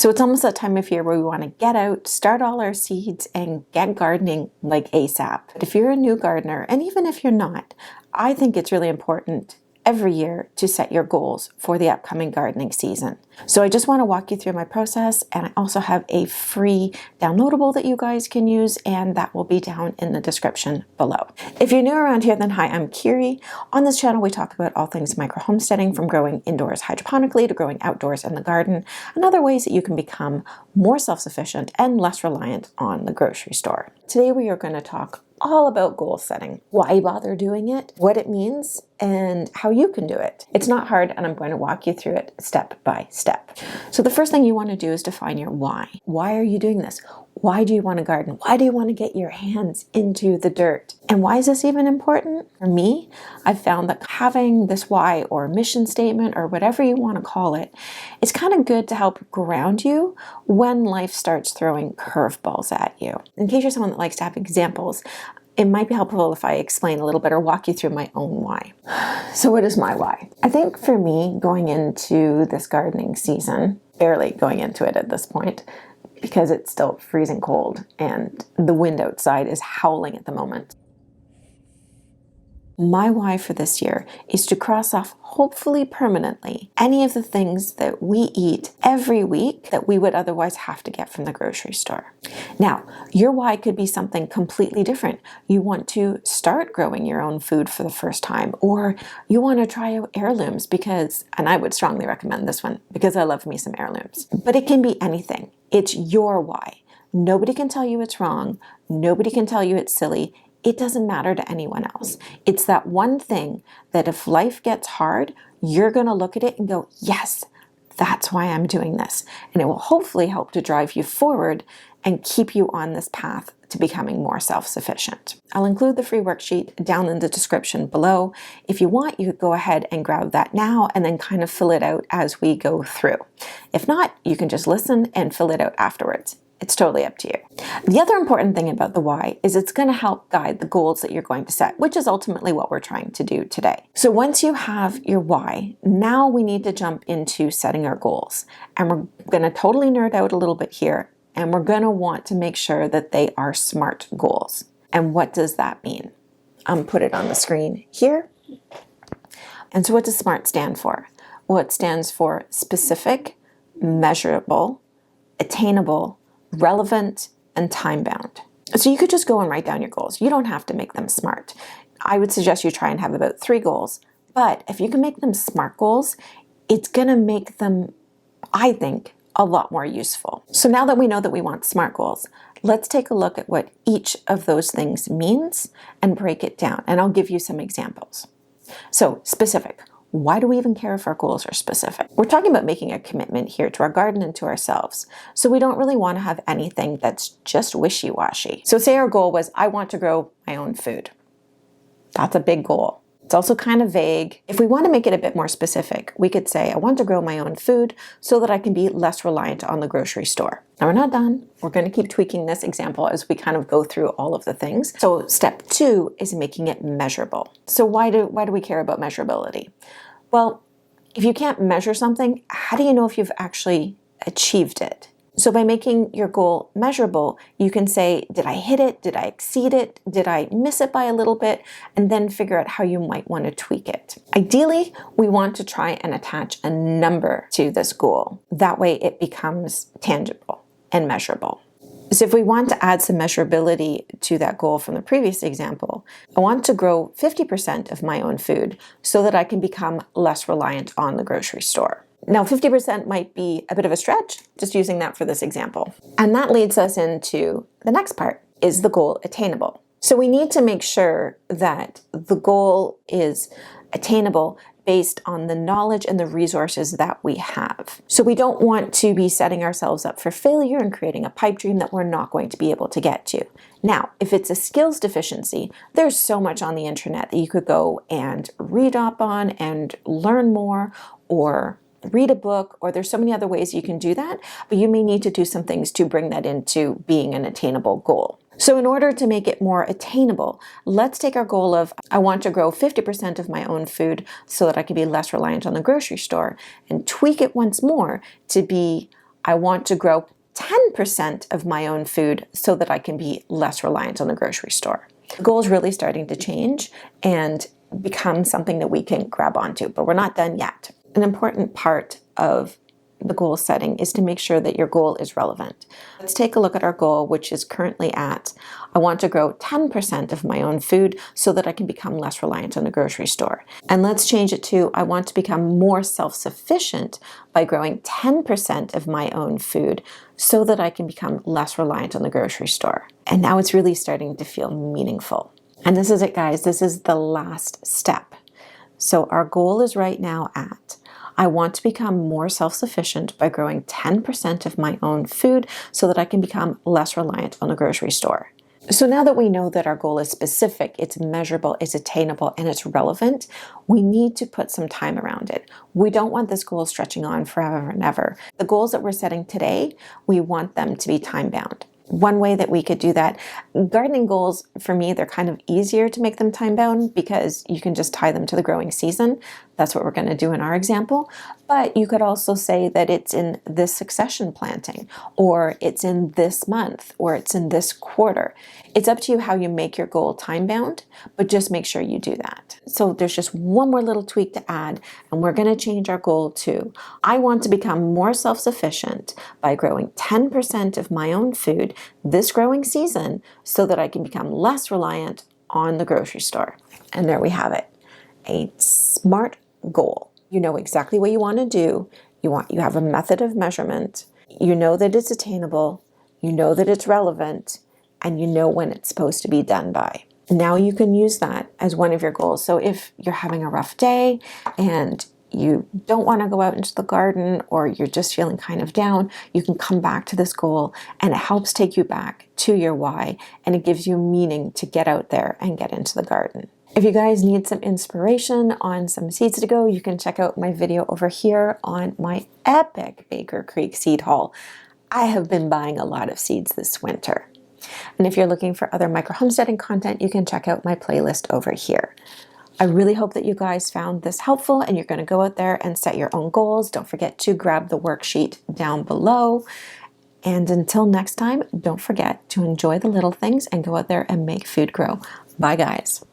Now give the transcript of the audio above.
So it's almost that time of year where we want to get out, start all our seeds, and get gardening like ASAP. But if you're a new gardener, and even if you're not, I think it's really important every year to set your goals for the upcoming gardening season. So I just want to walk you through my process, and I also have a free downloadable that you guys can use, and that will be down in the description below. If you're new around here, then hi, I'm Kiri. On this channel, we talk about all things micro homesteading, from growing indoors hydroponically to growing outdoors in the garden, and other ways that you can become more self-sufficient and less reliant on the grocery store. Today, we are going to talk all about goal setting, why bother doing it, what it means, and how you can do it. It's not hard, and I'm going to walk you through it step by step. So the first thing you want to do is define your why. Why are you doing this? Why do you want to garden? Why do you want to get your hands into the dirt? And why is this even important? For me, I've found that having this why or mission statement or whatever you want to call it, it's kind of good to help ground you when life starts throwing curveballs at you. In case you're someone that likes to have examples, it might be helpful if I explain a little bit or walk you through my own why. So what is my why? I think for me, going into this gardening season, barely going into it at this point, because it's still freezing cold and the wind outside is howling at the moment. My why for this year is to cross off, hopefully permanently, any of the things that we eat every week that we would otherwise have to get from the grocery store. Now, your why could be something completely different. You want to start growing your own food for the first time, or you want to try out heirlooms because, and I would strongly recommend this one because I love me some heirlooms. But it can be anything. It's your why. Nobody can tell you it's wrong. Nobody can tell you it's silly. It doesn't matter to anyone else. It's that one thing that if life gets hard, you're going to look at it and go, yes, that's why I'm doing this. And it will hopefully help to drive you forward and keep you on this path to becoming more self-sufficient. I'll include the free worksheet down in the description below. If you want, you could go ahead and grab that now and then kind of fill it out as we go through. If not, you can just listen and fill it out afterwards. It's totally up to you. The other important thing about the why is it's going to help guide the goals that you're going to set, which is ultimately what we're trying to do today. So once you have your why, now we need to jump into setting our goals. And we're going to totally nerd out a little bit here. And we're going to want to make sure that they are SMART goals. And what does that mean? Put it on the screen here. And so what does SMART stand for? Well, it stands for specific, measurable, attainable, relevant, and time-bound. So you could just go and write down your goals. You don't have to make them SMART. I would suggest you try and have about 3 goals. But if you can make them SMART goals, it's going to make them, I think, a lot more useful. So now that we know that we want SMART goals, let's take a look at what each of those things means and break it down. And I'll give you some examples. So specific. Why do we even care if our goals are specific? We're talking about making a commitment here to our garden and to ourselves. So we don't really want to have anything that's just wishy-washy. So say our goal was, I want to grow my own food. That's a big goal. It's also kind of vague. If we want to make it a bit more specific, we could say, I want to grow my own food so that I can be less reliant on the grocery store. Now we're not done. We're going to keep tweaking this example as we kind of go through all of the things. So step 2 is making it measurable. So why do we care about measurability? Well, if you can't measure something, how do you know if you've actually achieved it? So by making your goal measurable, you can say, did I hit it? Did I exceed it? Did I miss it by a little bit? And then figure out how you might want to tweak it. Ideally, we want to try and attach a number to this goal. That way it becomes tangible and measurable. So if we want to add some measurability to that goal from the previous example, I want to grow 50% of my own food so that I can become less reliant on the grocery store. Now, 50% might be a bit of a stretch, just using that for this example. And that leads us into the next part. Is the goal attainable? So we need to make sure that the goal is attainable based on the knowledge and the resources that we have. So we don't want to be setting ourselves up for failure and creating a pipe dream that we're not going to be able to get to. Now, if it's a skills deficiency, there's so much on the internet that you could go and read up on and learn more, or read a book, or there's so many other ways you can do that, but you may need to do some things to bring that into being an attainable goal. So in order to make it more attainable, let's take our goal of, I want to grow 50% of my own food so that I can be less reliant on the grocery store, and tweak it once more to be, I want to grow 10% of my own food so that I can be less reliant on the grocery store. The goal is really starting to change and become something that we can grab onto, but we're not done yet. An important part of the goal setting is to make sure that your goal is relevant. Let's take a look at our goal, which is currently at, I want to grow 10% of my own food so that I can become less reliant on the grocery store. And let's change it to, I want to become more self-sufficient by growing 10% of my own food so that I can become less reliant on the grocery store. And now it's really starting to feel meaningful. And this is it, guys. This is the last step. So our goal is right now at, I want to become more self-sufficient by growing 10% of my own food so that I can become less reliant on the grocery store. So now that we know that our goal is specific, it's measurable, it's attainable, and it's relevant, we need to put some time around it. We don't want this goal stretching on forever and ever. The goals that we're setting today, we want them to be time-bound. One way that we could do that, gardening goals, for me, they're kind of easier to make them time-bound because you can just tie them to the growing season. That's what we're going to do in our example. But you could also say that it's in this succession planting, or it's in this month, or it's in this quarter. It's up to you how you make your goal time-bound, but just make sure you do that. So there's just one more little tweak to add, and we're going to change our goal to, I want to become more self-sufficient by growing 10% of my own food this growing season so that I can become less reliant on the grocery store. And there we have it. A smart goal. You know exactly what you want to do. You have a method of measurement. You know that it's attainable. You know that it's relevant, and you know when it's supposed to be done by. Now you can use that as one of your goals. So if you're having a rough day and you don't want to go out into the garden, or you're just feeling kind of down, you can come back to this goal, and it helps take you back to your why, and it gives you meaning to get out there and get into the garden. If you guys need some inspiration on some seeds to go, you can check out my video over here on my epic Baker Creek seed haul. I have been buying a lot of seeds this winter. And if you're looking for other micro homesteading content, you can check out my playlist over here. I really hope that you guys found this helpful, and you're going to go out there and set your own goals. Don't forget to grab the worksheet down below. And until next time, don't forget to enjoy the little things and go out there and make food grow. Bye, guys.